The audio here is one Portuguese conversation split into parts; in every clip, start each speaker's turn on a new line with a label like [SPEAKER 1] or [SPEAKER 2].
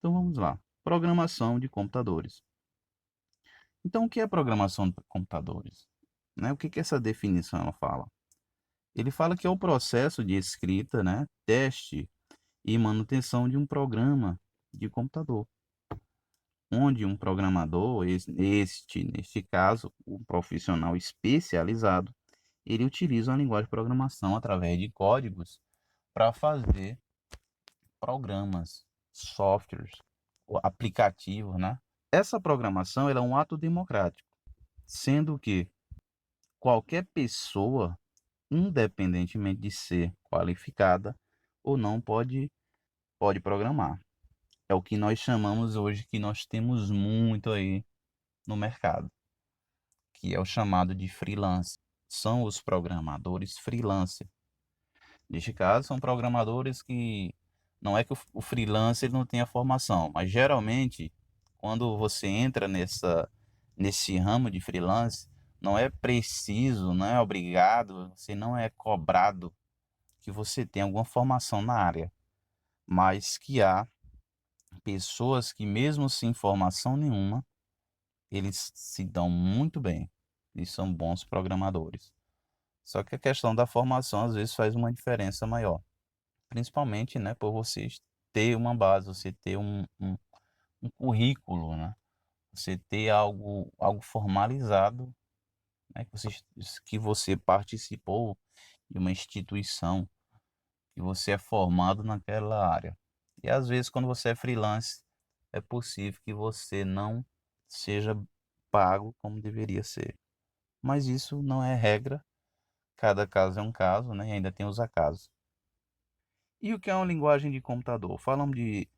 [SPEAKER 1] Então vamos lá. Programação de computadores. Então o que é programação de computadores? Né? O que essa definição ela fala? Ele fala que é o processo de escrita, né, teste e manutenção de um programa de computador, onde um programador, neste caso, um profissional especializado, ele utiliza a linguagem de programação através de códigos para fazer programas, softwares, aplicativos, né? Essa programação ela é um ato democrático, sendo que qualquer pessoa, independentemente de ser qualificada ou não, pode programar. É o que nós chamamos hoje, que nós temos muito aí no mercado, que é o chamado de freelance. São os programadores freelancer. Neste caso, são programadores que não é que o freelancer não tenha formação, mas geralmente, quando você entra nesse ramo de freelance, não é preciso, não é obrigado, você não é cobrado que você tenha alguma formação na área, mas que há pessoas que, mesmo sem formação nenhuma, eles se dão muito bem, eles são bons programadores. Só que a questão da formação às vezes faz uma diferença maior. Principalmente, né, por você ter uma base, você ter um currículo, né? Você ter algo formalizado, né? Que você participou de uma instituição, que você é formado naquela área. E às vezes, quando você é freelance, é possível que você não seja pago como deveria ser. Mas isso não é regra, cada caso é um caso, né? E ainda tem os acasos. E o que é uma linguagem de computador? Falamos de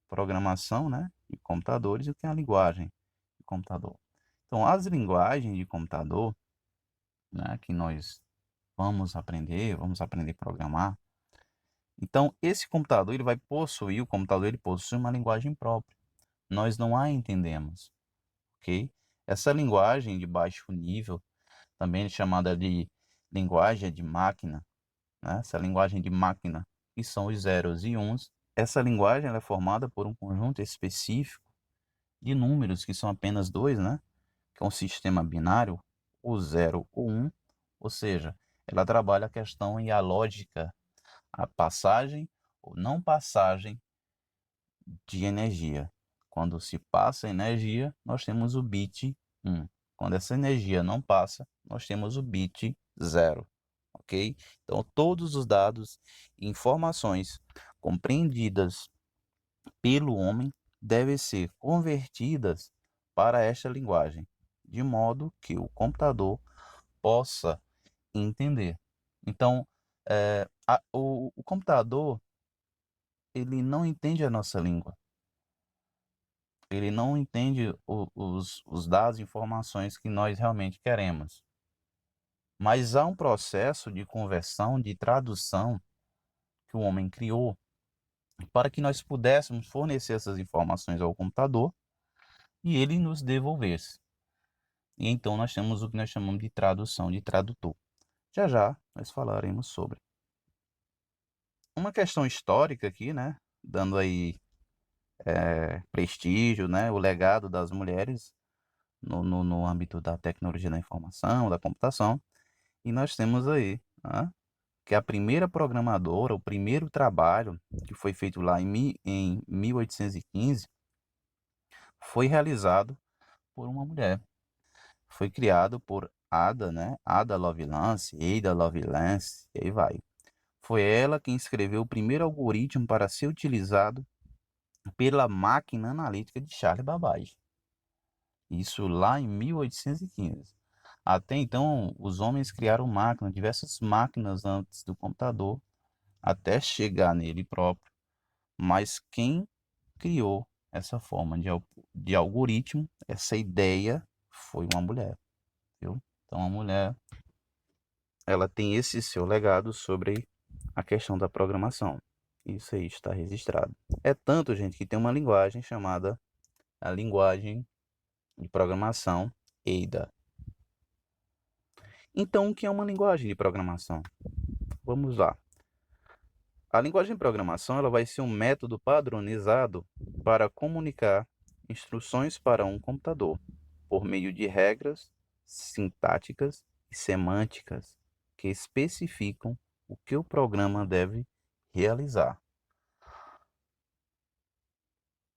[SPEAKER 1] programação, né, de computadores e o que é a linguagem de computador. Então, as linguagens de computador, né, que nós vamos aprender a programar. Então, esse computador, o computador ele possui uma linguagem própria. Nós não a entendemos, ok? Essa linguagem de baixo nível, também chamada de linguagem de máquina, né? Essa linguagem de máquina, que são os zeros e uns, essa linguagem ela é formada por um conjunto específico de números, que são apenas dois, né? Que é um sistema binário, o 0 ou 1, ou seja, ela trabalha a questão e a lógica, a passagem ou não passagem de energia. Quando se passa energia, nós temos o bit 1. Quando essa energia não passa, nós temos o bit 0. Ok? Então, todos os dados e informações compreendidas pelo homem devem ser convertidas para esta linguagem, de modo que o computador possa entender. Então, o computador ele não entende a nossa língua, ele não entende os dados e informações que nós realmente queremos. Mas há um processo de conversão, de tradução que o homem criou para que nós pudéssemos fornecer essas informações ao computador e ele nos devolvesse. E então nós temos o que nós chamamos de tradução, de tradutor. Já já nós falaremos sobre. Uma questão histórica aqui, né? Dando aí prestígio, né? O legado das mulheres no âmbito da tecnologia da informação, da computação. E nós temos aí, né, que a primeira programadora, o primeiro trabalho que foi feito lá em 1815, foi realizado por uma mulher. Foi criado por Ada, né? Ada Lovelace, Ada Lovelace, e aí vai. Foi ela quem escreveu o primeiro algoritmo para ser utilizado pela máquina analítica de Charles Babbage. Isso lá em 1815. Até então, os homens criaram máquinas, diversas máquinas antes do computador, até chegar nele próprio. Mas quem criou essa forma de algoritmo, essa ideia, foi uma mulher, viu? Então, a mulher, ela tem esse seu legado sobre a questão da programação. Isso aí está registrado. É tanto, gente, que tem uma linguagem chamada a linguagem de programação Ada. Então, o que é uma linguagem de programação? Vamos lá. A linguagem de programação ela vai ser um método padronizado para comunicar instruções para um computador por meio de regras sintáticas e semânticas que especificam o que o programa deve realizar.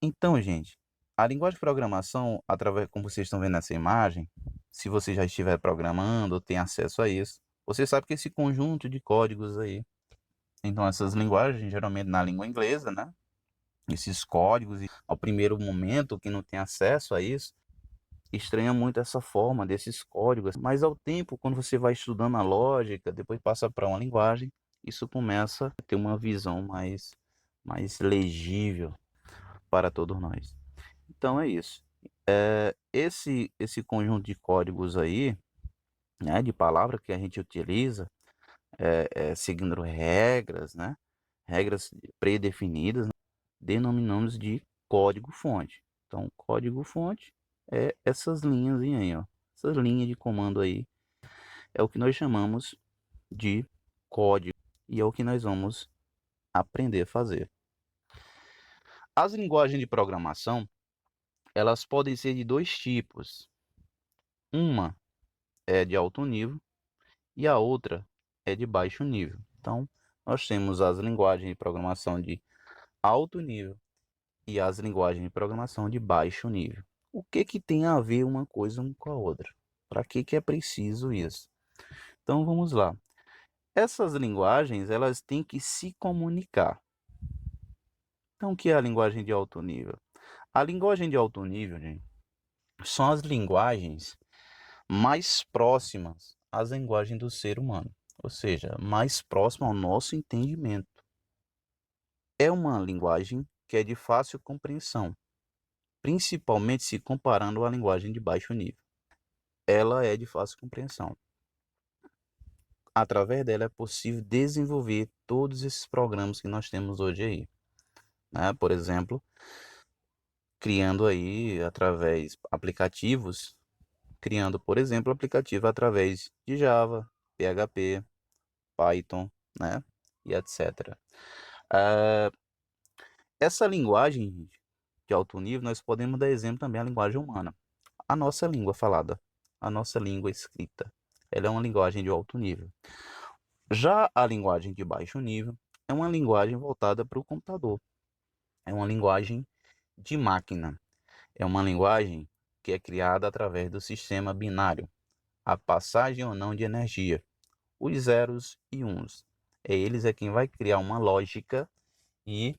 [SPEAKER 1] Então, gente, a linguagem de programação, através, como vocês estão vendo nessa imagem, se você já estiver programando ou tem acesso a isso, você sabe que esse conjunto de códigos aí, então essas linguagens, geralmente na língua inglesa, né? Esses códigos, e ao primeiro momento, quem não tem acesso a isso, estranha muito essa forma desses códigos, mas ao tempo, quando você vai estudando a lógica, depois passa para uma linguagem, isso começa a ter uma visão mais legível para todos nós. Então é isso. Esse conjunto de códigos aí, né, de palavras que a gente utiliza, seguindo regras, né, regras predefinidas, né, denominamos de código-fonte. Então, código-fonte é essas linhas aí, ó. Essas linhas de comando aí é o que nós chamamos de código e é o que nós vamos aprender a fazer. As linguagens de programação, elas podem ser de dois tipos. Uma é de alto nível e a outra é de baixo nível. Então, nós temos as linguagens de programação de alto nível e as linguagens de programação de baixo nível. O que que tem a ver uma coisa com a outra? Para que que é preciso isso? Então, vamos lá. Essas linguagens, elas têm que se comunicar. Então, o que é a linguagem de alto nível? A linguagem de alto nível, gente, são as linguagens mais próximas às linguagens do ser humano, ou seja, mais próxima ao nosso entendimento. É uma linguagem que é de fácil compreensão, principalmente se comparando à linguagem de baixo nível. Ela é de fácil compreensão. Através dela é possível desenvolver todos esses programas que nós temos hoje aí, né? Por exemplo, criando aí através aplicativos, criando, por exemplo, aplicativo através de Java, PHP, Python, né? E etc. Essa linguagem de alto nível, nós podemos dar exemplo também à linguagem humana. A nossa língua falada, a nossa língua escrita, ela é uma linguagem de alto nível. Já a linguagem de baixo nível é uma linguagem voltada para o computador. É uma linguagem de máquina. É uma linguagem que é criada através do sistema binário, a passagem ou não de energia, os zeros e uns. Eles é quem vai criar uma lógica e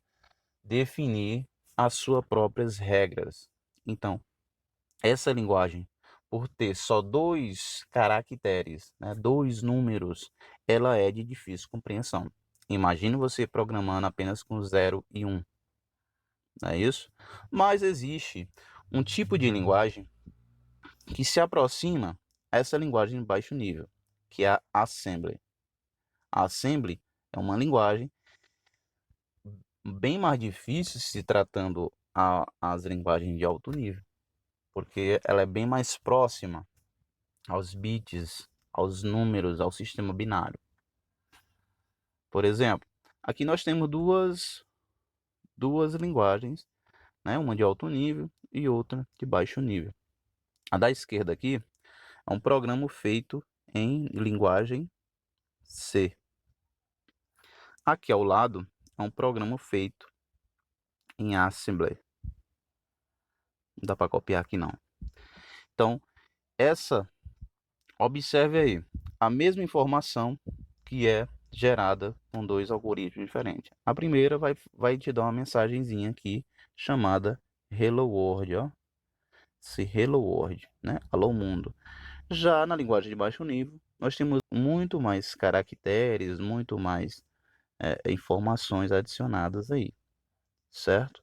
[SPEAKER 1] definir as suas próprias regras. Então, essa linguagem, por ter só dois caracteres, né, dois números, ela é de difícil compreensão. Imagine você programando apenas com 0 e 1, não é isso? Mas existe um tipo de linguagem que se aproxima a essa linguagem de baixo nível, que é a Assembly. A Assembly é uma linguagem bem mais difícil se tratando as linguagens de alto nível, porque ela é bem mais próxima aos bits, aos números, ao sistema binário. Por exemplo, aqui nós temos duas linguagens, né? Uma de alto nível e outra de baixo nível. A da esquerda aqui é um programa feito em linguagem C. Aqui ao lado é um programa feito em Assembly. Não dá para copiar aqui não. Então, observe aí, a mesma informação que é gerada com dois algoritmos diferentes. A primeira vai te dar uma mensagenzinha aqui chamada Hello World, ó. Se Hello World, né? Alô mundo. Já na linguagem de baixo nível, nós temos muito mais caracteres, muito mais informações adicionadas aí, certo?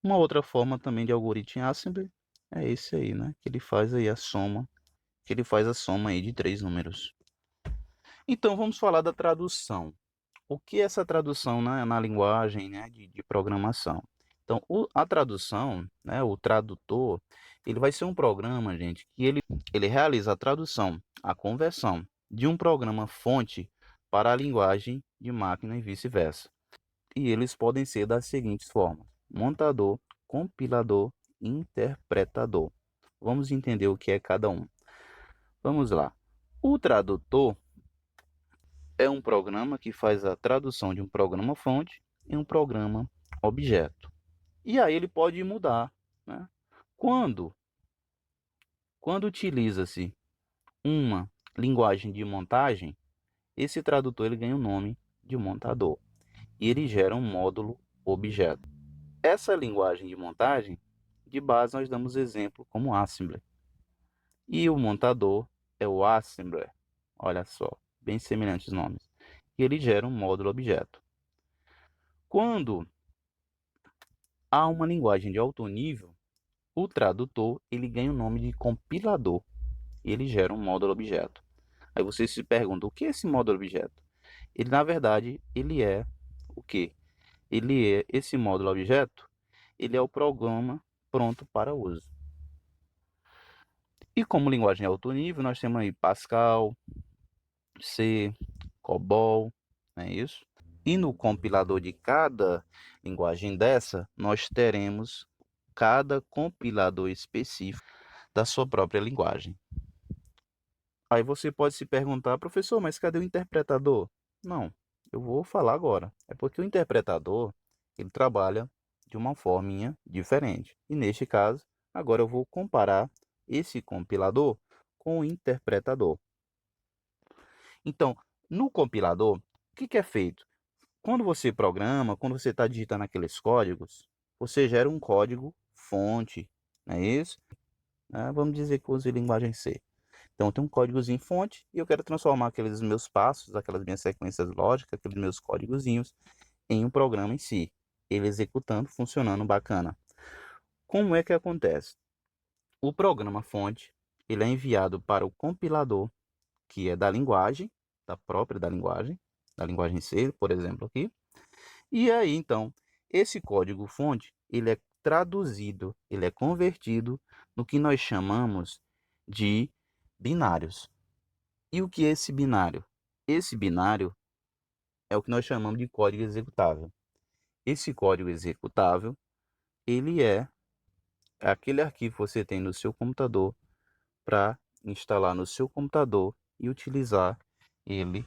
[SPEAKER 1] Uma outra forma também de algoritmo Assembly é esse aí, né? Que ele faz aí a soma, que ele faz a soma aí de três números. Então vamos falar da tradução. O que é essa tradução na linguagem, né, de programação? Então, a tradução, né, o tradutor, ele vai ser um programa, gente, que ele realiza a tradução, a conversão de um programa fonte para a linguagem de máquina e vice-versa. E eles podem ser das seguintes formas. montador, compilador e interpretador. Vamos entender o que é cada um. Vamos lá. O tradutor é um programa que faz a tradução de um programa fonte em um programa objeto. E aí ele pode mudar, né? Quando utiliza-se uma linguagem de montagem, esse tradutor ele ganha o nome de montador e ele gera um módulo objeto. Essa linguagem de montagem, de base nós damos exemplo como assembler. E o montador é o assembler. Olha só, bem semelhantes os nomes. E ele gera um módulo objeto. Quando há uma linguagem de alto nível, o tradutor ele ganha o nome de compilador e ele gera um módulo objeto. Aí você se pergunta, o que é esse módulo objeto? Ele, na verdade, ele é o quê? Esse módulo objeto, ele é o programa pronto para uso. E como linguagem de alto nível, nós temos aí Pascal, C, COBOL, não é isso? E no compilador de cada linguagem dessa, nós teremos cada compilador específico da sua própria linguagem. Aí você pode se perguntar, professor, mas cadê o interpretador? Não, eu vou falar agora. É porque o interpretador, ele trabalha de uma forminha diferente. E neste caso, agora eu vou comparar esse compilador com o interpretador. Então, no compilador, o que é feito? Quando você programa, quando você está digitando aqueles códigos, você gera um código fonte, não é isso? Vamos dizer que use linguagem C. Então, tem um códigozinho fonte e eu quero transformar aqueles meus passos, aquelas minhas sequências lógicas, aqueles meus códigozinhos em um programa em si. Ele executando, funcionando bacana. Como é que acontece? O programa fonte, ele é enviado para o compilador, que é da linguagem, da linguagem C, por exemplo, aqui. E aí, então, esse código fonte, ele é traduzido, ele é convertido no que nós chamamos de binários. E o que é esse binário? Esse binário é o que nós chamamos de código executável. Esse código executável, ele é aquele arquivo que você tem no seu computador para instalar no seu computador e utilizar ele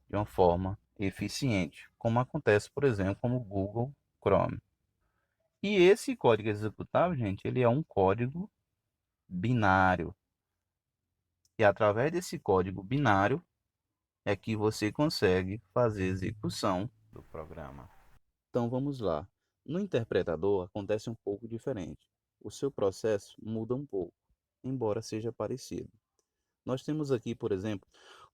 [SPEAKER 1] de uma forma eficiente, como acontece, por exemplo, como o Google Chrome. E esse código executável, gente, ele é um código binário. E através desse código binário é que você consegue fazer execução do programa. Então vamos lá. No interpretador acontece um pouco diferente. O seu processo muda um pouco, embora seja parecido. Nós temos aqui, por exemplo,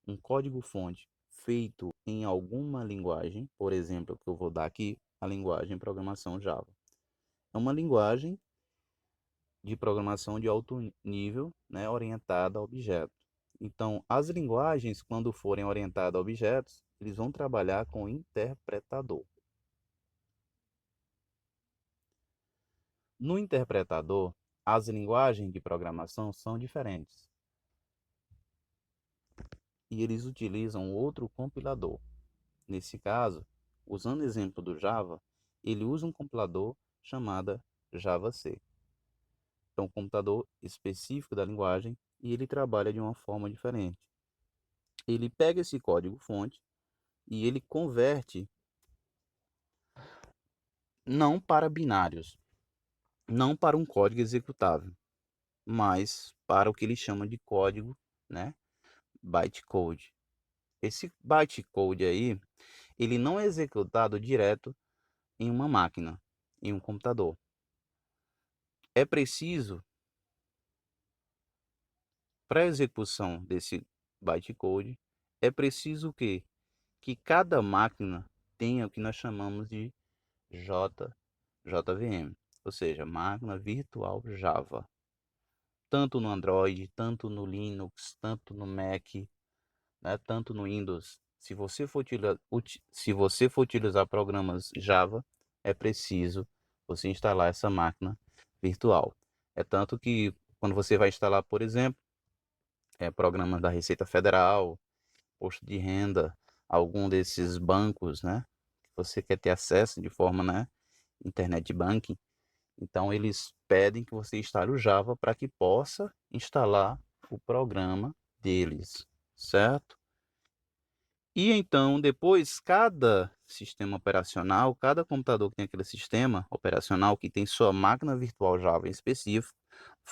[SPEAKER 1] um código-fonte feito em alguma linguagem, por exemplo, que eu vou dar aqui, a linguagem programação Java. É uma linguagem de programação de alto nível, né, orientada a objetos. Então, as linguagens, quando forem orientadas a objetos, eles vão trabalhar com interpretador. No interpretador, as linguagens de programação são diferentes. E eles utilizam outro compilador. Nesse caso, usando o exemplo do Java, ele usa um compilador chamado JavaC. Então, um computador específico da linguagem e ele trabalha de uma forma diferente. Ele pega esse código-fonte e ele converte não para binários, não para um código executável, mas para o que ele chama de código, né, bytecode. Esse bytecode aí, ele não é executado direto em uma máquina, em um computador. É preciso, para a execução desse bytecode, é preciso que cada máquina tenha o que nós chamamos de JVM, ou seja, máquina virtual Java. Tanto no Android, tanto no Linux, tanto no Mac, né, tanto no Windows. Se você for utilizar programas Java, é preciso você instalar essa máquina virtual. É tanto que quando você vai instalar, por exemplo, programas da Receita Federal, Posto de Renda, algum desses bancos, né, que você quer ter acesso de forma, né, Internet Banking. Então, eles pedem que você instale o Java para que possa instalar o programa deles, certo? E então, depois, cada sistema operacional, cada computador que tem aquele sistema operacional que tem sua máquina virtual Java em específico,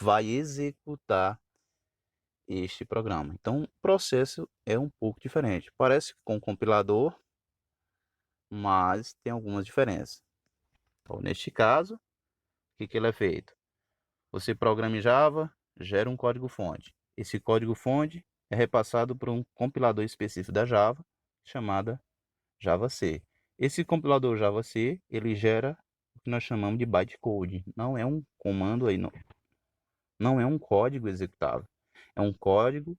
[SPEAKER 1] vai executar este programa. Então, o processo é um pouco diferente. Parece com um compilador, mas tem algumas diferenças. Então, neste caso, o que ele é feito? Você programa em Java, gera um código-fonte. Esse código-fonte é repassado por um compilador específico da Java, chamada JavaC. Esse compilador JavaC, ele gera o que nós chamamos de bytecode. Não é um comando aí, não é um código executável. É um código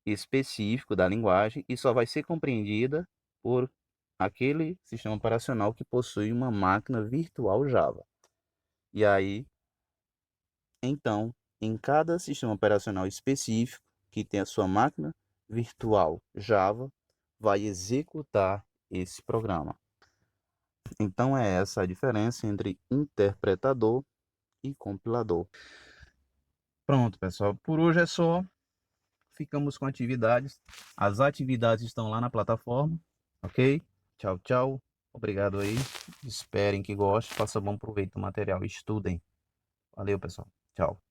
[SPEAKER 1] específico da linguagem e só vai ser compreendida por aquele sistema operacional que possui uma máquina virtual Java. E aí, então, em cada sistema operacional específico que tem a sua máquina virtual Java, vai executar esse programa. Então é essa a diferença entre interpretador e compilador. Pronto, pessoal. Por hoje é só. Ficamos com atividades. As atividades estão lá na plataforma, ok? Tchau, tchau. Obrigado aí. Esperem que gostem. Façam bom proveito do material. Estudem. Valeu, pessoal. Tchau.